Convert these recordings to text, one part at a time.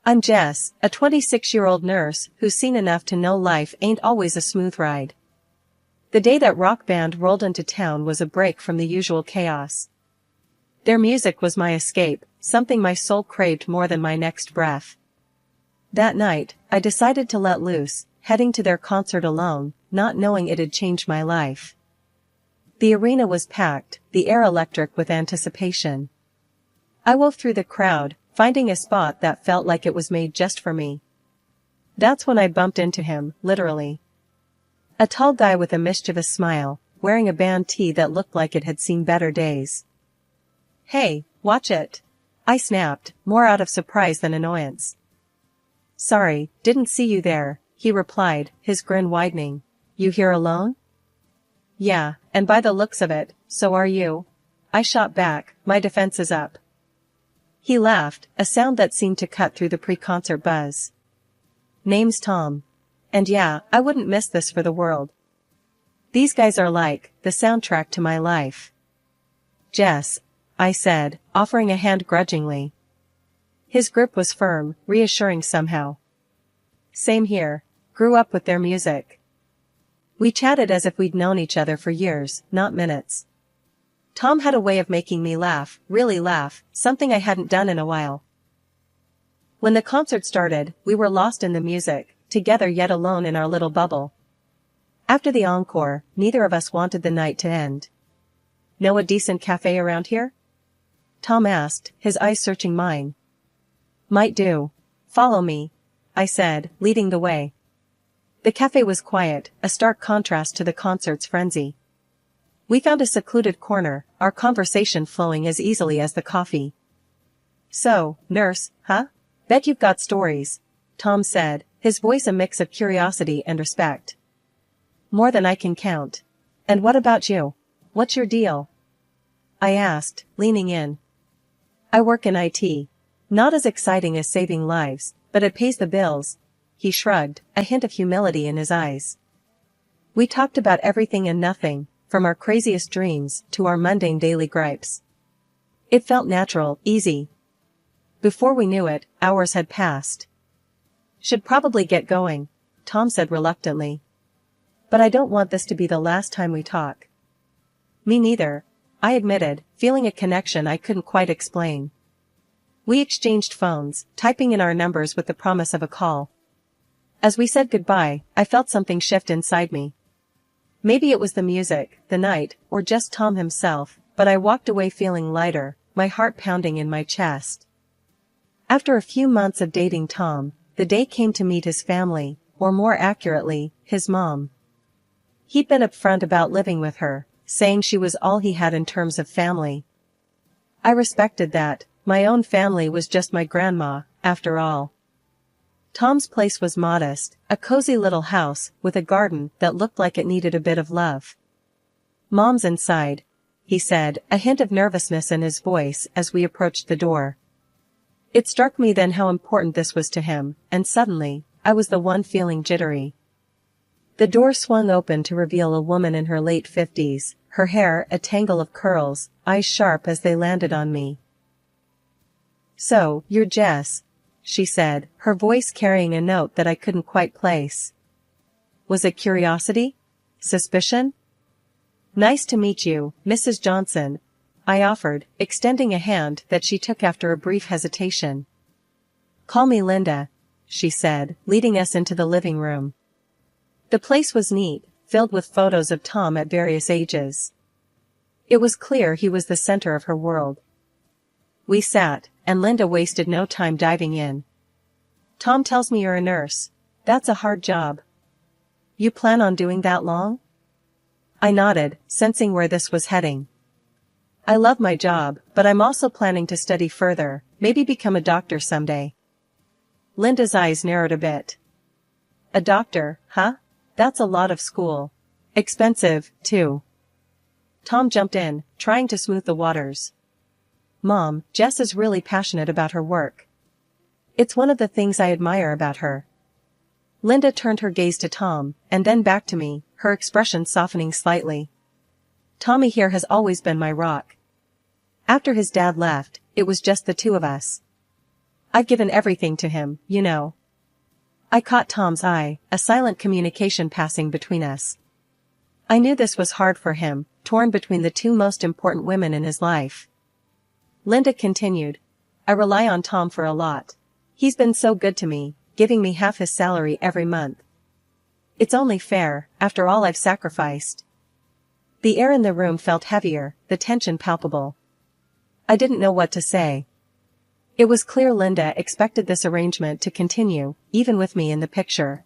I'm Jess, a 26-year-old nurse who's seen enough to know life ain't always a smooth ride. The day that rock band rolled into town was a break from the usual chaos. Their music was my escape, something my soul craved more than my next breath. That night, I decided to let loose, heading to their concert alone, not knowing it'd change my life. The arena was packed, the air electric with anticipation. I wove through the crowd, finding a spot that felt like it was made just for me. That's when I bumped into him, literally. A tall guy with a mischievous smile, wearing a band tee that looked like it had seen better days. "Hey, watch it!" I snapped, more out of surprise than annoyance. "Sorry, didn't see you there," he replied, his grin widening. "You here alone?" "Yeah, and by the looks of it, so are you." I shot back, my defenses up. He laughed, a sound that seemed to cut through the pre-concert buzz. "Name's Tom. And yeah, I wouldn't miss this for the world. These guys are like the soundtrack to my life." "Jess," I said, offering a hand grudgingly. His grip was firm, reassuring somehow. "Same here. Grew up with their music." We chatted as if we'd known each other for years, not minutes. Tom had a way of making me laugh, really laugh, something I hadn't done in a while. When the concert started, we were lost in the music, together yet alone in our little bubble. After the encore, neither of us wanted the night to end. "Know a decent cafe around here?" Tom asked, his eyes searching mine. "Might do. Follow me," I said, leading the way. The cafe was quiet, a stark contrast to the concert's frenzy. We found a secluded corner, our conversation flowing as easily as the coffee. "So, nurse, huh? Bet you've got stories," Tom said, his voice a mix of curiosity and respect. "More than I can count. And what about you? What's your deal?" I asked, leaning in. "I work in IT. Not as exciting as saving lives, but it pays the bills." He shrugged, a hint of humility in his eyes. We talked about everything and nothing, from our craziest dreams to our mundane daily gripes. It felt natural, easy. Before we knew it, hours had passed. "Should probably get going," Tom said reluctantly. "But I don't want this to be the last time we talk." "Me neither," I admitted, feeling a connection I couldn't quite explain. We exchanged phones, typing in our numbers with the promise of a call. As we said goodbye, I felt something shift inside me. Maybe it was the music, the night, or just Tom himself, but I walked away feeling lighter, my heart pounding in my chest. After a few months of dating Tom, the day came to meet his family, or more accurately, his mom. He'd been upfront about living with her, saying she was all he had in terms of family. I respected that. My own family was just my grandma, after all. Tom's place was modest, a cozy little house with a garden that looked like it needed a bit of love. "Mom's inside," he said, a hint of nervousness in his voice as we approached the door. It struck me then how important this was to him, and suddenly, I was the one feeling jittery. The door swung open to reveal a woman in her late 50s, her hair a tangle of curls, eyes sharp as they landed on me. "So, you're Jess," she said, her voice carrying a note that I couldn't quite place. Was it curiosity? Suspicion? "Nice to meet you, Mrs. Johnson," I offered, extending a hand that she took after a brief hesitation. "Call me Linda," she said, leading us into the living room. The place was neat, filled with photos of Tom at various ages. It was clear he was the center of her world. We sat, and Linda wasted no time diving in. "Tom tells me you're a nurse. That's a hard job. You plan on doing that long?" I nodded, sensing where this was heading. "I love my job, but I'm also planning to study further, maybe become a doctor someday." Linda's eyes narrowed a bit. "A doctor, huh? That's a lot of school. Expensive, too." Tom jumped in, trying to smooth the waters. "Mom, Jess is really passionate about her work. It's one of the things I admire about her." Linda turned her gaze to Tom, and then back to me, her expression softening slightly. "Tommy here has always been my rock. After his dad left, it was just the two of us. I've given everything to him, you know. I caught Tom's eye, a silent communication passing between us. I knew this was hard for him, torn between the two most important women in his life. Linda continued. I rely on Tom for a lot. He's been so good to me, giving me half his salary every month. It's only fair, after all I've sacrificed. The air in the room felt heavier, the tension palpable. I didn't know what to say. It was clear Linda expected this arrangement to continue, even with me in the picture.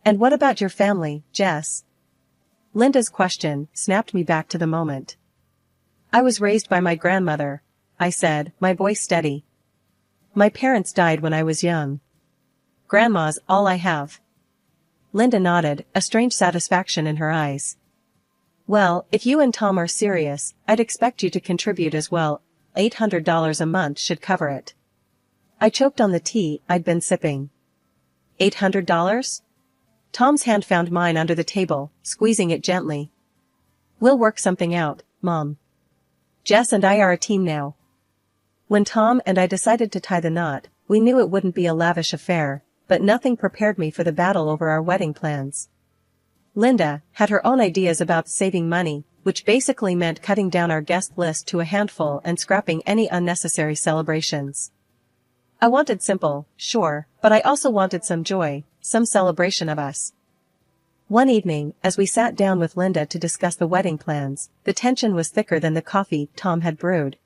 And what about your family, Jess? Linda's question snapped me back to the moment. I was raised by my grandmother, I said, my voice steady. My parents died when I was young. Grandma's all I have. Linda nodded, a strange satisfaction in her eyes. Well, if you and Tom are serious, I'd expect you to contribute as well. $800 a month should cover it. I choked on the tea I'd been sipping. $800? Tom's hand found mine under the table, squeezing it gently. We'll work something out, Mom. Jess and I are a team now. When Tom and I decided to tie the knot, we knew it wouldn't be a lavish affair, but nothing prepared me for the battle over our wedding plans. Linda had her own ideas about saving money, which basically meant cutting down our guest list to a handful and scrapping any unnecessary celebrations. I wanted simple, sure, but I also wanted some joy, some celebration of us. One evening, as we sat down with Linda to discuss the wedding plans, the tension was thicker than the coffee Tom had brewed.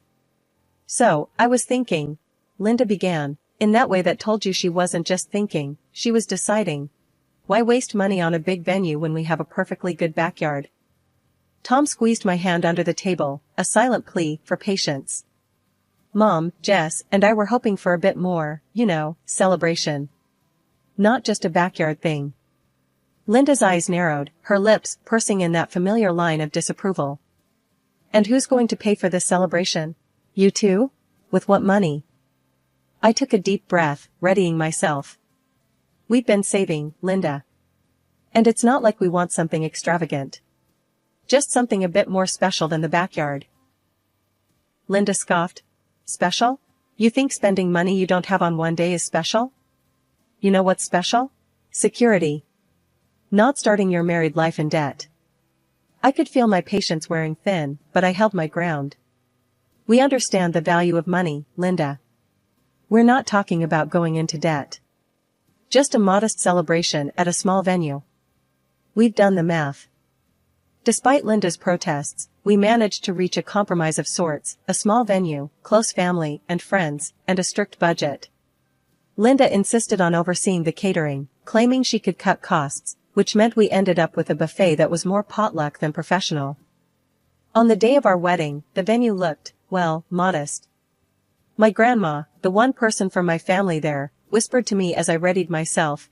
So, I was thinking, Linda began, in that way that told you she wasn't just thinking, she was deciding. Why waste money on a big venue when we have a perfectly good backyard? Tom squeezed my hand under the table, a silent plea for patience. Mom, Jess, and I were hoping for a bit more, celebration. Not just a backyard thing. Linda's eyes narrowed, her lips pursing in that familiar line of disapproval. And who's going to pay for this celebration? You too? With what money? I took a deep breath, readying myself. We've been saving, Linda. And it's not like we want something extravagant. Just something a bit more special than the backyard. Linda scoffed. Special? You think spending money you don't have on one day is special? You know what's special? Security. Not starting your married life in debt. I could feel my patience wearing thin, but I held my ground. We understand the value of money, Linda. We're not talking about going into debt. Just a modest celebration at a small venue. We've done the math. Despite Linda's protests, we managed to reach a compromise of sorts, a small venue, close family and friends, and a strict budget. Linda insisted on overseeing the catering, claiming she could cut costs, which meant we ended up with a buffet that was more potluck than professional. On the day of our wedding, the venue looked, well, modest. My grandma, the one person from my family there, whispered to me as I readied myself.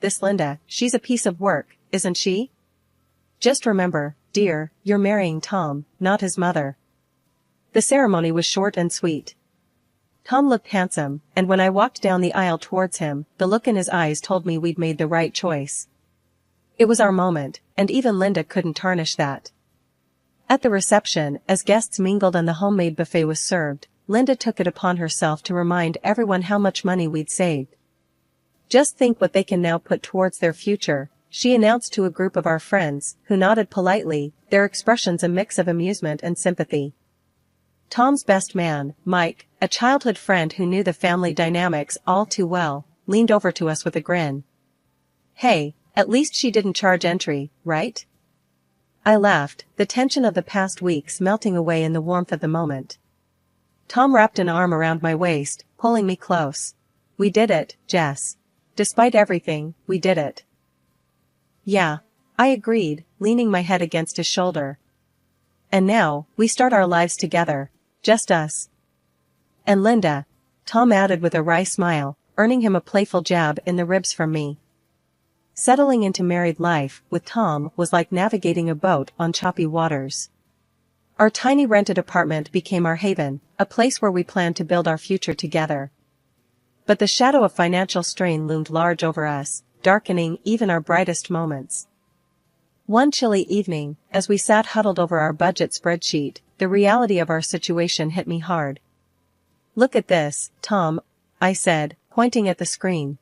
This Linda, she's a piece of work, isn't she? Just remember, dear, you're marrying Tom, not his mother. The ceremony was short and sweet. Tom looked handsome, and when I walked down the aisle towards him, the look in his eyes told me we'd made the right choice. It was our moment, and even Linda couldn't tarnish that. At the reception, as guests mingled and the homemade buffet was served, Linda took it upon herself to remind everyone how much money we'd saved. Just think what they can now put towards their future, she announced to a group of our friends, who nodded politely, their expressions a mix of amusement and sympathy. Tom's best man, Mike, a childhood friend who knew the family dynamics all too well, leaned over to us with a grin. Hey, at least she didn't charge entry, right? I laughed, the tension of the past weeks melting away in the warmth of the moment. Tom wrapped an arm around my waist, pulling me close. We did it, Jess. Despite everything, we did it. Yeah, I agreed, leaning my head against his shoulder. And now, we start our lives together, just us. And Linda, Tom added with a wry smile, earning him a playful jab in the ribs from me. Settling into married life with Tom was like navigating a boat on choppy waters. Our tiny rented apartment became our haven, a place where we planned to build our future together. But the shadow of financial strain loomed large over us, darkening even our brightest moments. One chilly evening, as we sat huddled over our budget spreadsheet, the reality of our situation hit me hard. Look at this, Tom, I said, pointing at the screen.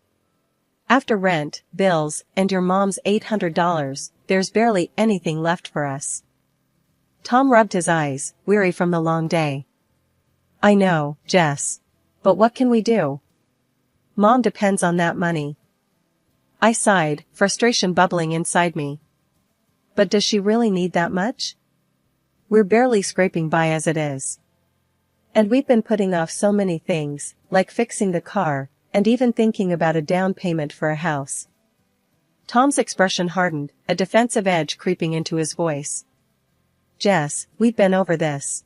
After rent, bills, and your mom's $800, there's barely anything left for us. Tom rubbed his eyes, weary from the long day. I know, Jess. But what can we do? Mom depends on that money. I sighed, frustration bubbling inside me. But does she really need that much? We're barely scraping by as it is. And we've been putting off so many things, like fixing the car, and even thinking about a down payment for a house. Tom's expression hardened, a defensive edge creeping into his voice. Jess, we've been over this.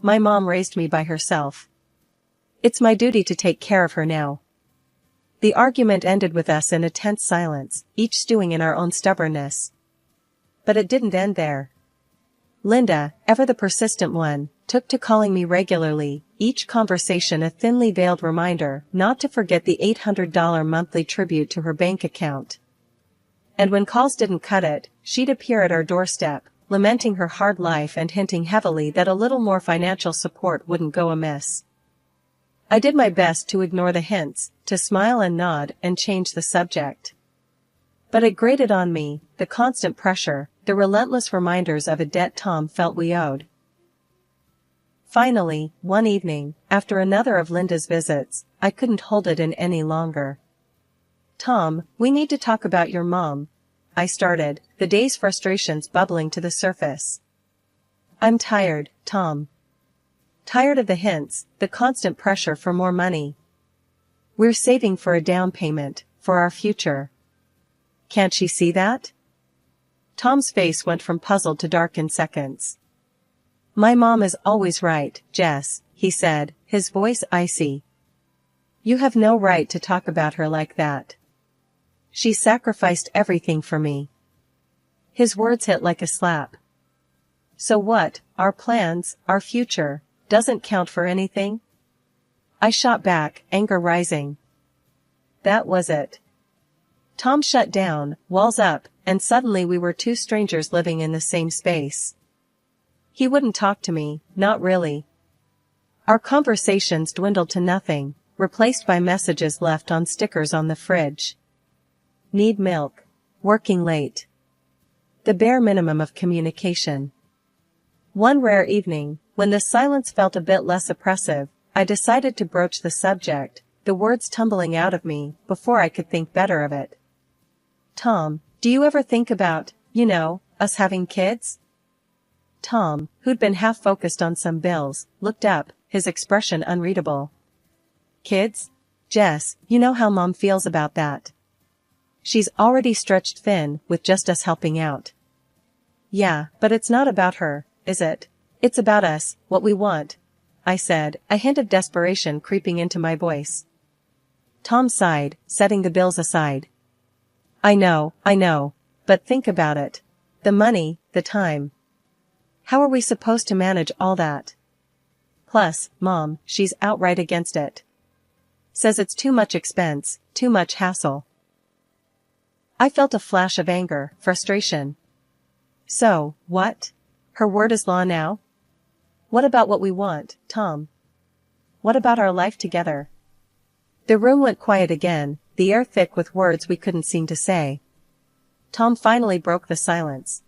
My mom raised me by herself. It's my duty to take care of her now. The argument ended with us in a tense silence, each stewing in our own stubbornness. But it didn't end there. Linda, ever the persistent one, took to calling me regularly, each conversation a thinly veiled reminder not to forget the $800 monthly tribute to her bank account. And when calls didn't cut it, she'd appear at our doorstep, lamenting her hard life and hinting heavily that a little more financial support wouldn't go amiss. I did my best to ignore the hints, to smile and nod and change the subject. But it grated on me, the constant pressure, the relentless reminders of a debt Tom felt we owed. Finally, one evening, after another of Linda's visits, I couldn't hold it in any longer. Tom, we need to talk about your mom, I started, the day's frustrations bubbling to the surface. I'm tired, Tom. Tired of the hints, the constant pressure for more money. We're saving for a down payment, for our future. Can't she see that? Tom's face went from puzzled to dark in seconds. My mom is always right, Jess, he said, his voice icy. You have no right to talk about her like that. She sacrificed everything for me. His words hit like a slap. So what, our plans, our future, doesn't count for anything? I shot back, anger rising. That was it. Tom shut down, walls up, and suddenly we were two strangers living in the same space. He wouldn't talk to me, not really. Our conversations dwindled to nothing, replaced by messages left on stickers on the fridge. Need milk. Working late. The bare minimum of communication. One rare evening, when the silence felt a bit less oppressive, I decided to broach the subject, the words tumbling out of me before I could think better of it. Tom, do you ever think about, us having kids? Tom, who'd been half focused on some bills, looked up, his expression unreadable. Kids? Jess, you know how Mom feels about that. She's already stretched thin with just us helping out. Yeah, but it's not about her, is it? It's about us, what we want, I said, a hint of desperation creeping into my voice. Tom sighed, setting the bills aside. I know, but think about it. The money, the time. How are we supposed to manage all that? Plus, Mom, she's outright against it. Says it's too much expense, too much hassle. I felt a flash of anger, frustration. So, what? Her word is law now? What about what we want, Tom? What about our life together? The room went quiet again, the air thick with words we couldn't seem to say. Tom finally broke the silence.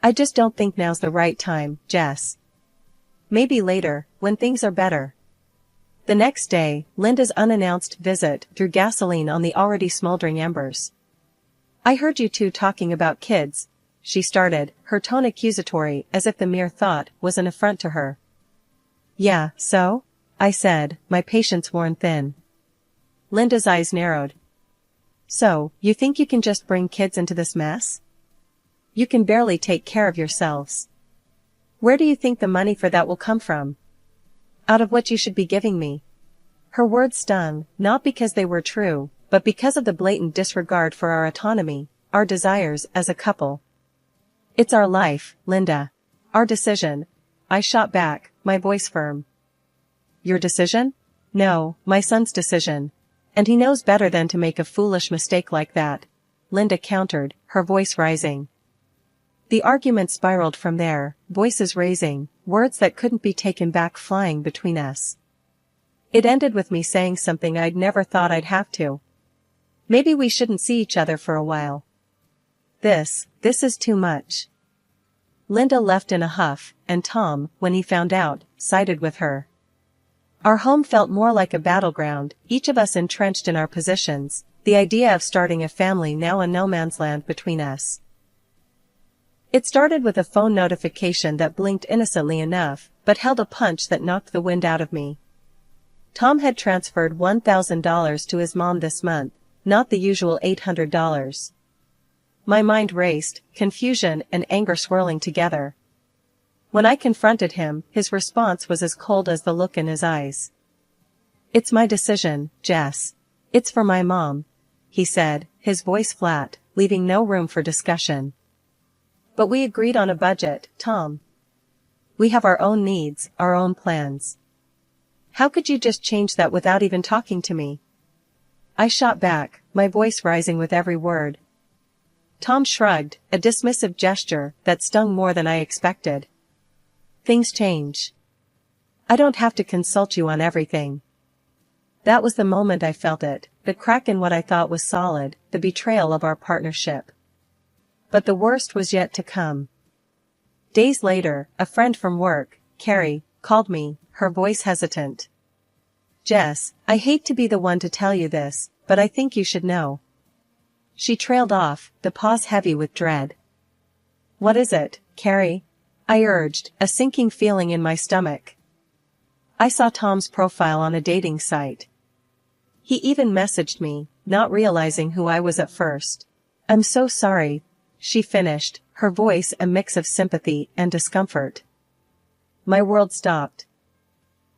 I just don't think now's the right time, Jess. Maybe later, when things are better. The next day, Linda's unannounced visit threw gasoline on the already smoldering embers. I heard you two talking about kids, she started, her tone accusatory as if the mere thought was an affront to her. Yeah, so? I said, my patience worn thin. Linda's eyes narrowed. So, you think you can just bring kids into this mess? You can barely take care of yourselves. Where do you think the money for that will come from? Out of what you should be giving me. Her words stung, not because they were true, but because of the blatant disregard for our autonomy, our desires as a couple. It's our life, Linda. Our decision. I shot back, my voice firm. Your decision? No, my son's decision. And he knows better than to make a foolish mistake like that, Linda countered, her voice rising. The argument spiraled from there, voices raising, words that couldn't be taken back flying between us. It ended with me saying something I'd never thought I'd have to. Maybe we shouldn't see each other for a while. This is too much. Linda left in a huff, and Tom, when he found out, sided with her. Our home felt more like a battleground, each of us entrenched in our positions, the idea of starting a family now a no man's land between us. It started with a phone notification that blinked innocently enough, but held a punch that knocked the wind out of me. Tom had transferred $1,000 to his mom this month, not the usual $800. My mind raced, confusion and anger swirling together. When I confronted him, his response was as cold as the look in his eyes. "It's my decision, Jess. It's for my mom," he said, his voice flat, leaving no room for discussion. "But we agreed on a budget, Tom. We have our own needs, our own plans. How could you just change that without even talking to me?" I shot back, my voice rising with every word. Tom shrugged, a dismissive gesture that stung more than I expected. "Things change. I don't have to consult you on everything." That was the moment I felt it, the crack in what I thought was solid, the betrayal of our partnership. But the worst was yet to come. Days later, a friend from work, Carrie, called me, her voice hesitant. "Jess, I hate to be the one to tell you this, but I think you should know." She trailed off, the pause heavy with dread. "What is it, Carrie?" I urged, a sinking feeling in my stomach. "I saw Tom's profile on a dating site. He even messaged me, not realizing who I was at first." "I'm so sorry," she finished, her voice a mix of sympathy and discomfort. My world stopped.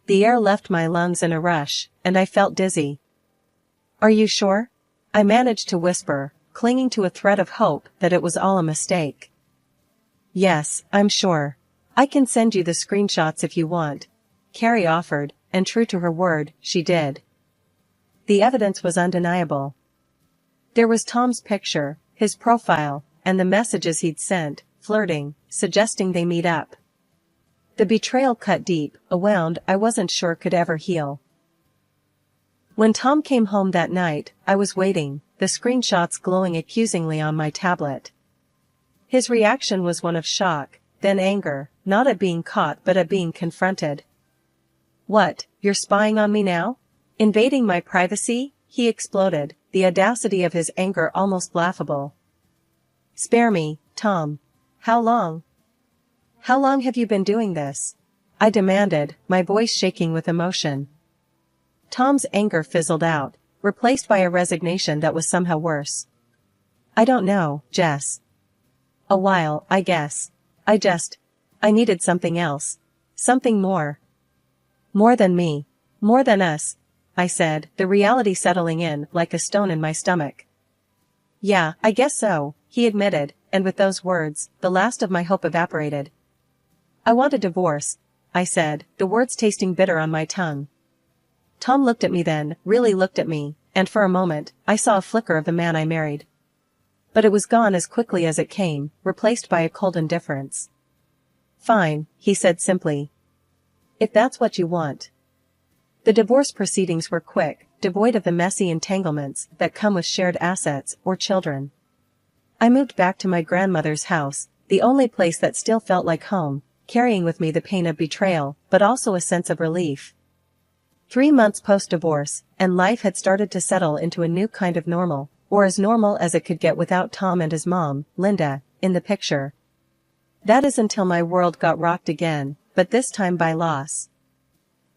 The air left my lungs in a rush, and I felt dizzy. "Are you sure?" I managed to whisper, clinging to a thread of hope that it was all a mistake. "Yes, I'm sure. I can send you the screenshots if you want," Carrie offered, and true to her word, she did. The evidence was undeniable. There was Tom's picture, his profile, and the messages he'd sent, flirting, suggesting they meet up. The betrayal cut deep, a wound I wasn't sure could ever heal. When Tom came home that night, I was waiting, the screenshots glowing accusingly on my tablet. His reaction was one of shock, then anger, not at being caught but at being confronted. "What, you're spying on me now? Invading my privacy?" he exploded, the audacity of his anger almost laughable. "Spare me, Tom. How long? How long have you been doing this?" I demanded, my voice shaking with emotion. Tom's anger fizzled out, replaced by a resignation that was somehow worse. "I don't know, Jess. A while, I guess. I needed something else. Something more. More than me. More than us," I said, the reality settling in like a stone in my stomach. "Yeah, I guess so," he admitted, and with those words, the last of my hope evaporated. "I want a divorce," I said, the words tasting bitter on my tongue. Tom looked at me then, really looked at me, and for a moment, I saw a flicker of the man I married. But it was gone as quickly as it came, replaced by a cold indifference. "Fine," he said simply. "If that's what you want." The divorce proceedings were quick, devoid of the messy entanglements that come with shared assets or children. I moved back to my grandmother's house, the only place that still felt like home, carrying with me the pain of betrayal, but also a sense of relief. 3 months post-divorce, and life had started to settle into a new kind of normal, or as normal as it could get without Tom and his mom, Linda, in the picture. That is until my world got rocked again, but this time by loss.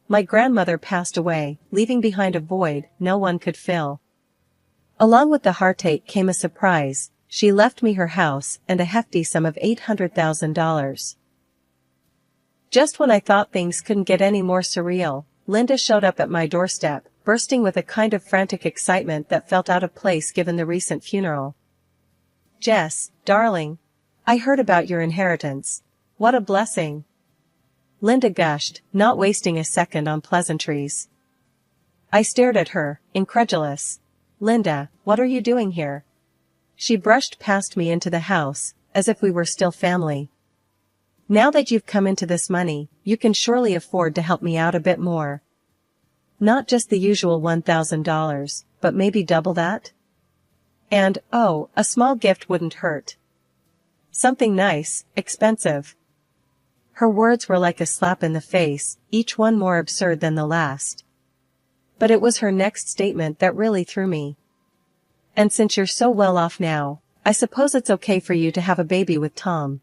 My grandmother passed away, leaving behind a void no one could fill. Along with the heartache came a surprise. She left me her house and a hefty sum of $800,000. Just when I thought things couldn't get any more surreal, Linda showed up at my doorstep, bursting with a kind of frantic excitement that felt out of place given the recent funeral. "Jess, darling. I heard about your inheritance. What a blessing." Linda gushed, not wasting a second on pleasantries. I stared at her, incredulous. "Linda, what are you doing here?" She brushed past me into the house, as if we were still family. "Now that you've come into this money, you can surely afford to help me out a bit more." Not just the usual $1,000, but maybe double that? And, oh, a small gift wouldn't hurt. Something nice, expensive. Her words were like a slap in the face, each one more absurd than the last. But it was her next statement that really threw me. And since you're so well off now, I suppose it's okay for you to have a baby with Tom.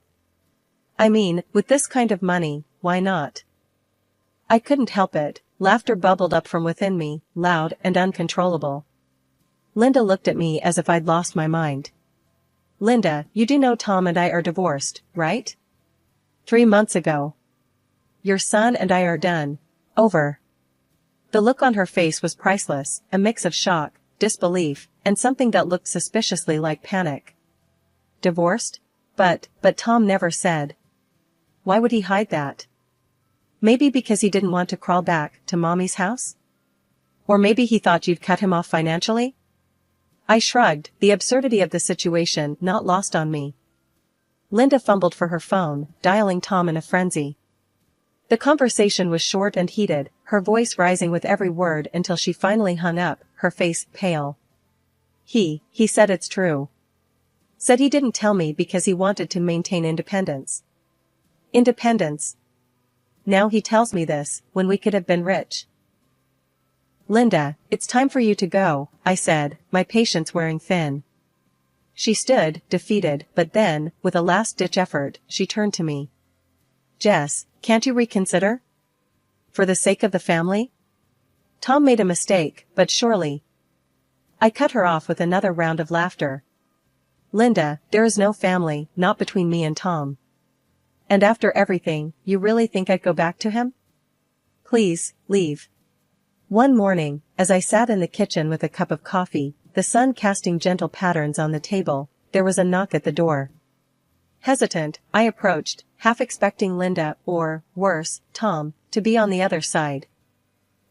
I mean, with this kind of money, why not? I couldn't help it, laughter bubbled up from within me, loud and uncontrollable. Linda looked at me as if I'd lost my mind. Linda, you do know Tom and I are divorced, right? 3 months ago. Your son and I are done. Over. The look on her face was priceless, a mix of shock, disbelief, and something that looked suspiciously like panic. Divorced? But Tom never said. Why would he hide that? Maybe because he didn't want to crawl back to Mommy's house? Or maybe he thought you'd cut him off financially? I shrugged, the absurdity of the situation not lost on me. Linda fumbled for her phone, dialing Tom in a frenzy. The conversation was short and heated, her voice rising with every word until she finally hung up, her face pale. He said it's true. Said he didn't tell me because he wanted to maintain independence. Independence. Now he tells me this, when we could have been rich. Linda, it's time for you to go, I said, my patience wearing thin. She stood, defeated, but then, with a last-ditch effort, she turned to me. Jess, can't you reconsider? For the sake of the family? Tom made a mistake, but surely. I cut her off with another round of laughter. Linda, there is no family, not between me and Tom. And after everything, you really think I'd go back to him? Please, leave. One morning, as I sat in the kitchen with a cup of coffee, the sun casting gentle patterns on the table, there was a knock at the door. Hesitant, I approached, half expecting Linda or, worse, Tom, to be on the other side.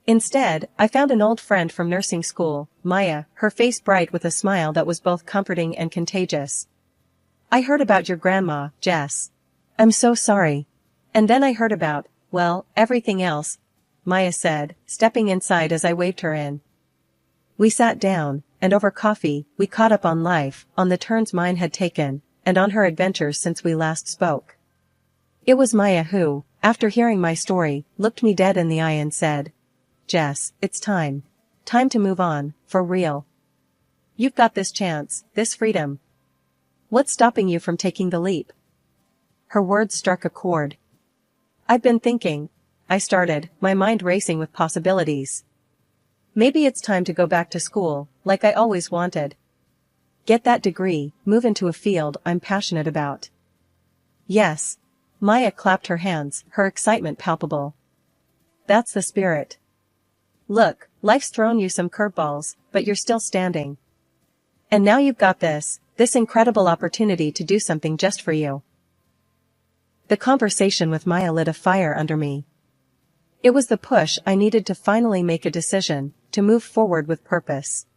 Instead, I found an old friend from nursing school, Maya, her face bright with a smile that was both comforting and contagious. I heard about your grandma, Jess. I'm so sorry. And then I heard about, well, everything else, Maya said, stepping inside as I waved her in. We sat down, and over coffee, we caught up on life, on the turns mine had taken, and on her adventures since we last spoke. It was Maya who, after hearing my story, looked me dead in the eye and said, Jess, it's time. Time to move on, for real. You've got this chance, this freedom. What's stopping you from taking the leap? Her words struck a chord. I've been thinking, I started, my mind racing with possibilities. Maybe it's time to go back to school, like I always wanted. Get that degree, move into a field I'm passionate about. Yes. Maya clapped her hands, her excitement palpable. That's the spirit. Look, life's thrown you some curveballs, but you're still standing. And now you've got this incredible opportunity to do something just for you. The conversation with Maya lit a fire under me. It was the push I needed to finally make a decision, to move forward with purpose.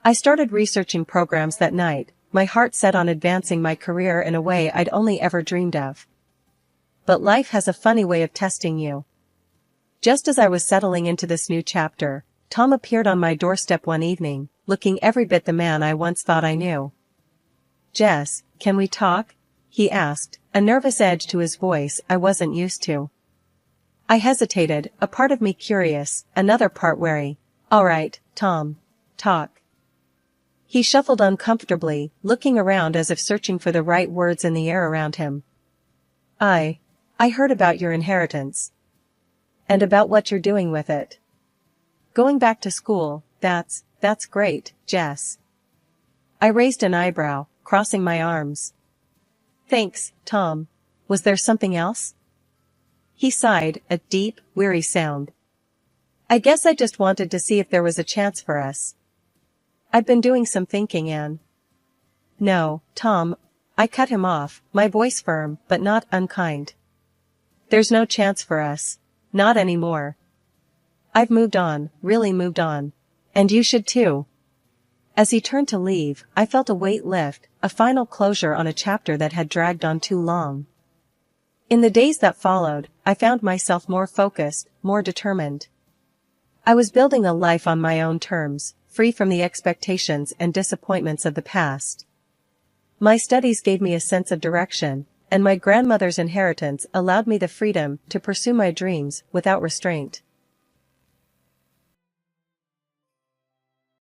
I started researching programs that night, my heart set on advancing my career in a way I'd only ever dreamed of. But life has a funny way of testing you. Just as I was settling into this new chapter, Tom appeared on my doorstep one evening, looking every bit the man I once thought I knew. Jess, can we talk? He asked, a nervous edge to his voice I wasn't used to. I hesitated, a part of me curious, another part wary. All right, Tom. Talk. He shuffled uncomfortably, looking around as if searching for the right words in the air around him. I heard about your inheritance. And about what you're doing with it. Going back to school, that's great, Jess. I raised an eyebrow, crossing my arms. Thanks, Tom. Was there something else? He sighed, a deep, weary sound. I guess I just wanted to see if there was a chance for us. I've been doing some thinking, Anne. No, Tom, I cut him off, my voice firm but not unkind. There's no chance for us. Not anymore. I've moved on, really moved on. And you should too. As he turned to leave, I felt a weight lift, a final closure on a chapter that had dragged on too long. In the days that followed, I found myself more focused, more determined. I was building a life on my own terms, free from the expectations and disappointments of the past. My studies gave me a sense of direction, and my grandmother's inheritance allowed me the freedom to pursue my dreams without restraint.